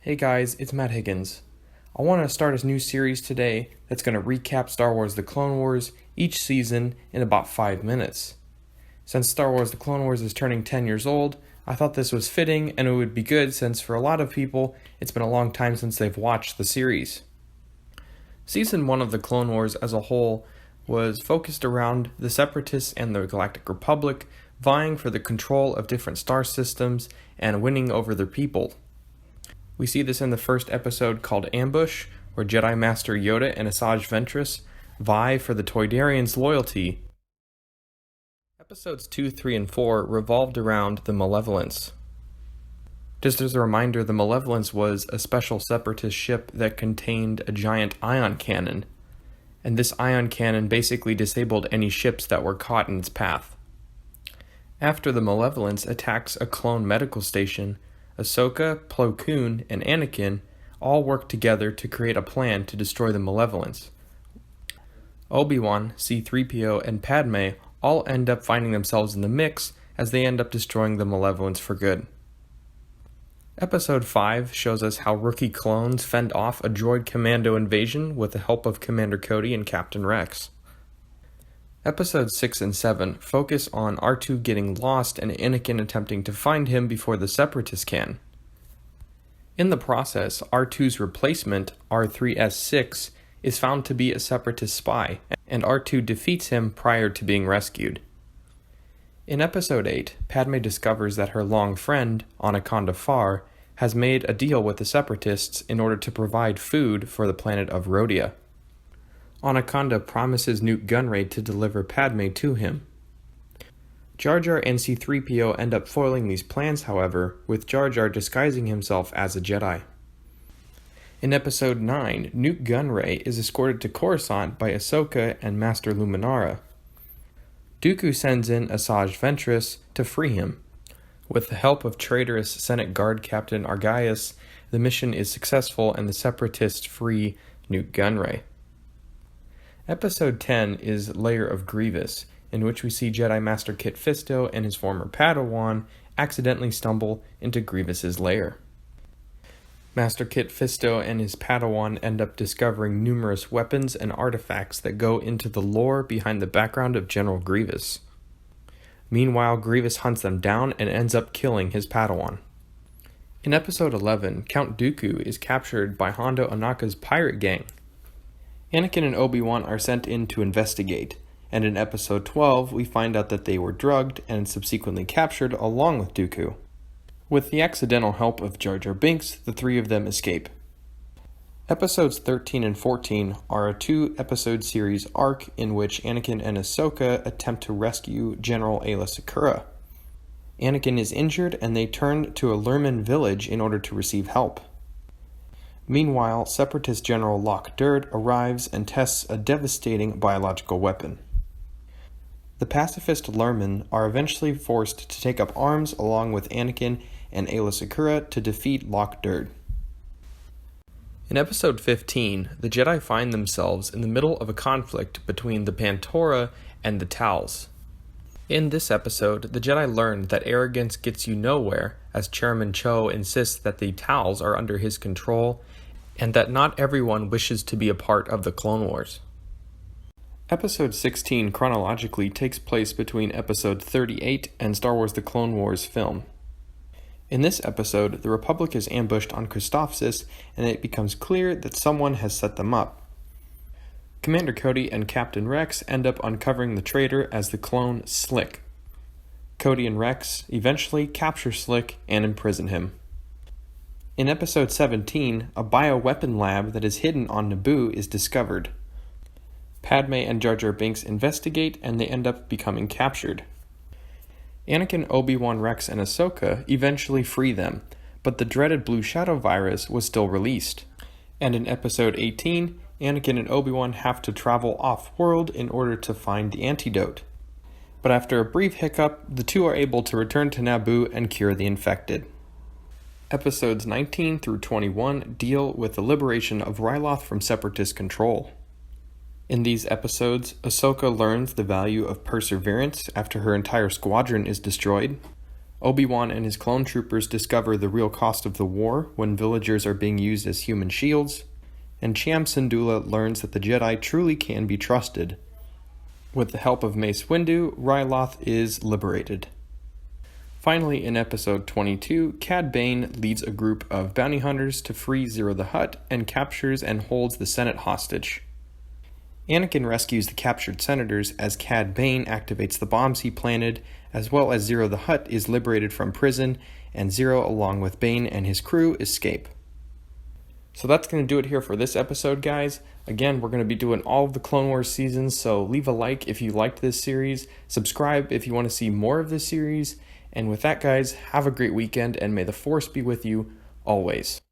Hey guys, it's Matt Higgins. I want to start a new series today that's going to recap Star Wars The Clone Wars each season in about 5 minutes. Since Star Wars The Clone Wars is turning 10 years old, I thought this was fitting and it would be good since for a lot of people it's been a long time since they've watched the series. Season 1 of The Clone Wars as a whole was focused around the Separatists and the Galactic Republic vying for the control of different star systems and winning over their people. We see this in the first episode called Ambush, where Jedi Master Yoda and Asajj Ventress vie for the Toydarians' loyalty. Episodes 2, 3, and 4 revolved around the Malevolence. Just as a reminder, the Malevolence was a special Separatist ship that contained a giant ion cannon, and this ion cannon basically disabled any ships that were caught in its path. After the Malevolence attacks a clone medical station, Ahsoka, Plo Koon, and Anakin all work together to create a plan to destroy the Malevolence. Obi-Wan, C-3PO, and Padme all end up finding themselves in the mix as they end up destroying the Malevolence for good. Episode 5 shows us how rookie clones fend off a droid commando invasion with the help of Commander Cody and Captain Rex. Episodes 6 and 7 focus on R2 getting lost and Anakin attempting to find him before the Separatists can. In the process, R2's replacement, R3-S6, is found to be a Separatist spy, and R2 defeats him prior to being rescued. In Episode 8, Padme discovers that her long friend, Onaconda Farr, has made a deal with the Separatists in order to provide food for the planet of Rhodia. Onaconda promises Nute Gunray to deliver Padme to him. Jar Jar and C-3PO end up foiling these plans, however, with Jar Jar disguising himself as a Jedi. In Episode 9, Nute Gunray is escorted to Coruscant by Ahsoka and Master Luminara. Dooku sends in Asajj Ventress to free him. With the help of traitorous Senate Guard Captain Argaius, the mission is successful and the Separatists free Nute Gunray. Episode 10 is Lair of Grievous, in which we see Jedi Master Kit Fisto and his former Padawan accidentally stumble into Grievous's lair. Master Kit Fisto and his Padawan end up discovering numerous weapons and artifacts that go into the lore behind the background of General Grievous. Meanwhile, Grievous hunts them down and ends up killing his Padawan. In Episode 11, Count Dooku is captured by Hondo Ohnaka's pirate gang. Anakin and Obi-Wan are sent in to investigate, and in Episode 12 we find out that they were drugged and subsequently captured along with Dooku. With the accidental help of Jar Jar Binks, the three of them escape. Episodes 13 and 14 are a 2-episode series arc in which Anakin and Ahsoka attempt to rescue General Aayla Secura. Anakin is injured and they turn to a Lurmen village in order to receive help. Meanwhile, Separatist General Lok Durd arrives and tests a devastating biological weapon. The pacifist Lurmen are eventually forced to take up arms along with Anakin and Aayla Secura to defeat Lok Durd. In Episode 15, the Jedi find themselves in the middle of a conflict between the Pantora and the Tals. In this episode, the Jedi learned that arrogance gets you nowhere, as Chairman Cho insists that the Tals are under his control, and that not everyone wishes to be a part of the Clone Wars. Episode 16 chronologically takes place between Episode 38 and Star Wars The Clone Wars film. In this episode, the Republic is ambushed on Christophsis, and it becomes clear that someone has set them up. Commander Cody and Captain Rex end up uncovering the traitor as the clone Slick. Cody and Rex eventually capture Slick and imprison him. In Episode 17, a bioweapon lab that is hidden on Naboo is discovered. Padme and Jar Jar Binks investigate and they end up becoming captured. Anakin, Obi-Wan, Rex, and Ahsoka eventually free them, but the dreaded Blue Shadow virus was still released. And in Episode 18, Anakin and Obi-Wan have to travel off-world in order to find the antidote. But after a brief hiccup, the two are able to return to Naboo and cure the infected. Episodes 19 through 21 deal with the liberation of Ryloth from Separatist control. In these episodes, Ahsoka learns the value of perseverance after her entire squadron is destroyed. Obi-Wan and his clone troopers discover the real cost of the war when villagers are being used as human shields, and Cham Syndulla learns that the Jedi truly can be trusted. With the help of Mace Windu, Ryloth is liberated. Finally, in episode 22, Cad Bane leads a group of bounty hunters to free Ziro the Hutt and captures and holds the Senate hostage. Anakin rescues the captured senators as Cad Bane activates the bombs he planted, as well as Ziro the Hutt is liberated from prison, and Ziro, along with Bane and his crew, escape. So that's going to do it here for this episode, guys. Again, we're going to be doing all of the Clone Wars seasons, so leave a like if you liked this series, subscribe if you want to see more of this series, and with that, guys, have a great weekend, and may the Force be with you always.